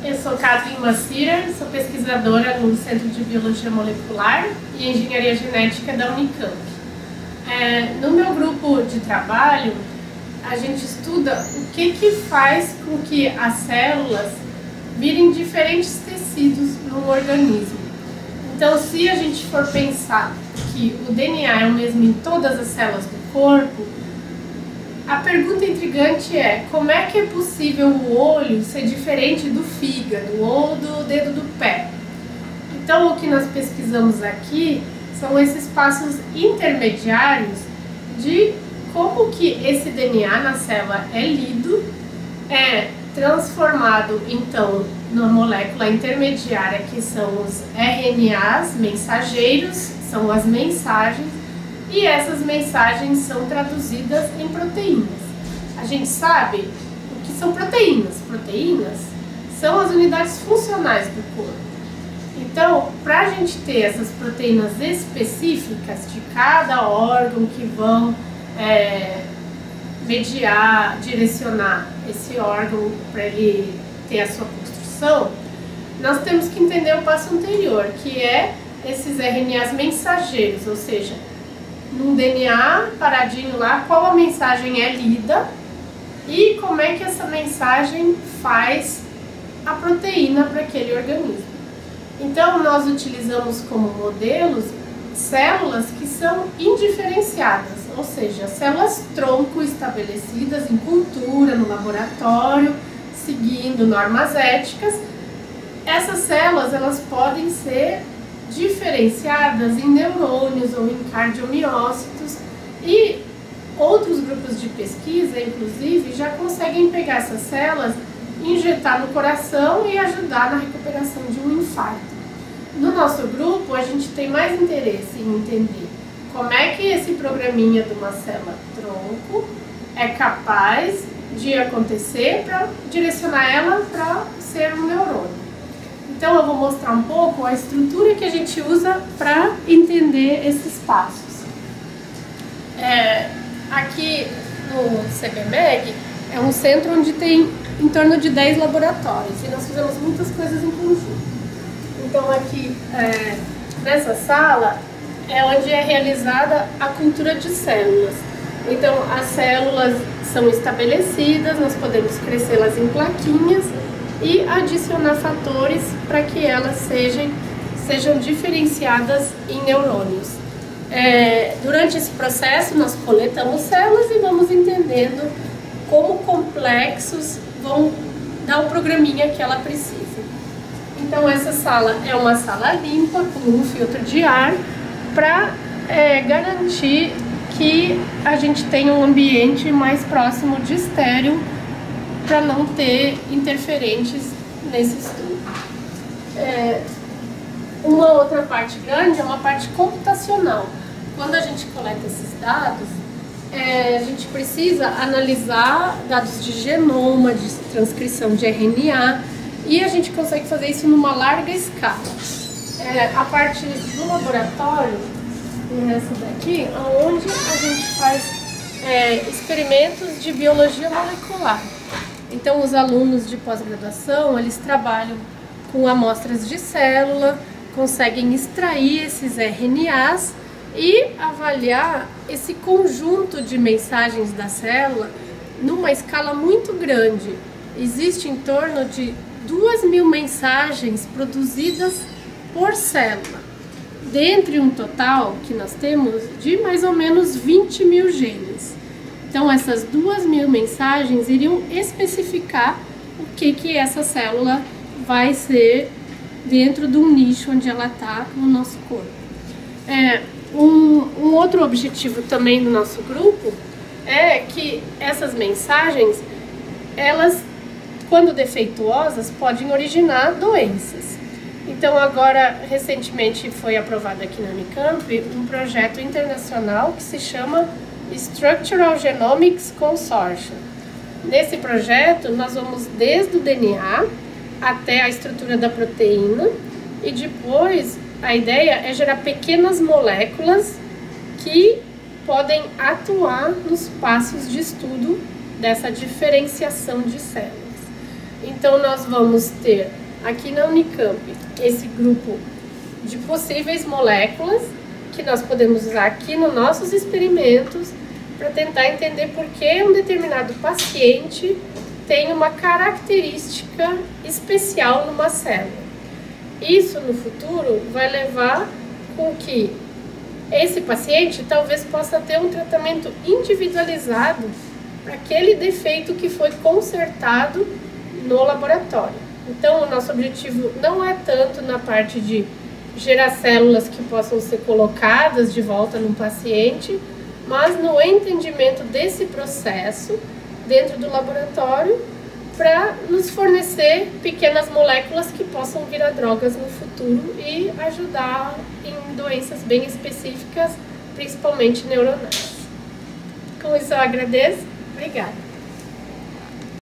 Eu sou Kathleen Macira, sou pesquisadora no Centro de Biologia Molecular e Engenharia Genética da Unicamp. No meu grupo de trabalho, a gente estuda o que faz com que as células virem diferentes tecidos no organismo. Então, se a gente for pensar que o DNA é o mesmo em todas as células do corpo, a pergunta intrigante é: como é que é possível o olho ser diferente do fígado ou do dedo do pé? Então, o que nós pesquisamos aqui são esses passos intermediários de como que esse DNA na célula é lido, é transformado então na molécula intermediária, que são os RNAs mensageiros, são as mensagens, e essas mensagens são traduzidas em proteínas. A gente sabe o que são proteínas. Proteínas são as unidades funcionais do corpo. Então, para a gente ter essas proteínas específicas de cada órgão que vão mediar, direcionar esse órgão para ele ter a sua construção, nós temos que entender o passo anterior, que é esses RNAs mensageiros, ou seja, num DNA paradinho lá, qual a mensagem é lida e como é que essa mensagem faz a proteína para aquele organismo. Então, nós utilizamos como modelos células que são indiferenciadas, ou seja, células tronco estabelecidas em cultura, no laboratório, seguindo normas éticas. Essas células, elas podem ser diferenciadas em neurônios ou em cardiomiócitos, e outros grupos de pesquisa, inclusive, já conseguem pegar essas células, injetar no coração e ajudar na recuperação de um infarto. No nosso grupo, a gente tem mais interesse em entender como é que esse programinha de uma célula tronco é capaz de acontecer para direcionar ela para ser um neurônio. Então eu vou mostrar um pouco a estrutura que a gente usa para entender esses passos. Aqui no CBMEG é um centro onde tem em torno de 10 laboratórios e nós fizemos muitas coisas em conjunto. Então aqui nessa sala é onde é realizada a cultura de células. Então as células são estabelecidas, nós podemos crescê-las em plaquinhas e adicionar fatores para que elas sejam diferenciadas em neurônios. Durante esse processo nós coletamos células e vamos entendendo como complexos vão dar o programinha que ela precisa. Então essa sala é uma sala limpa com um filtro de ar para garantir que a gente tenha um ambiente mais próximo de estéril, para não ter interferentes nesse estudo. Uma outra parte grande é uma parte computacional. Quando a gente coleta esses dados, a gente precisa analisar dados de genoma, de transcrição de RNA, e a gente consegue fazer isso numa larga escala. A parte do laboratório, essa daqui, onde a gente faz experimentos de biologia molecular. Então, os alunos de pós-graduação, eles trabalham com amostras de célula, conseguem extrair esses RNAs e avaliar esse conjunto de mensagens da célula numa escala muito grande. Existe em torno de 2.000 mensagens produzidas por célula, dentre um total que nós temos de mais ou menos 20.000 genes. Então, essas 2.000 mensagens iriam especificar o que essa célula vai ser dentro de um nicho onde ela está no nosso corpo. Um outro objetivo também do nosso grupo é que essas mensagens, elas, quando defeituosas, podem originar doenças. Então, agora, recentemente foi aprovado aqui na Unicamp um projeto internacional que se chama Structural Genomics Consortium. Nesse projeto, nós vamos desde o DNA até a estrutura da proteína, e depois a ideia é gerar pequenas moléculas que podem atuar nos passos de estudo dessa diferenciação de células. Então nós vamos ter aqui na Unicamp esse grupo de possíveis moléculas que nós podemos usar aqui nos nossos experimentos para tentar entender por que um determinado paciente tem uma característica especial numa célula. Isso no futuro vai levar com que esse paciente talvez possa ter um tratamento individualizado para aquele defeito que foi consertado no laboratório. Então o nosso objetivo não é tanto na parte de gerar células que possam ser colocadas de volta no paciente, mas no entendimento desse processo dentro do laboratório para nos fornecer pequenas moléculas que possam virar drogas no futuro e ajudar em doenças bem específicas, principalmente neuronais. Com isso eu agradeço. Obrigada.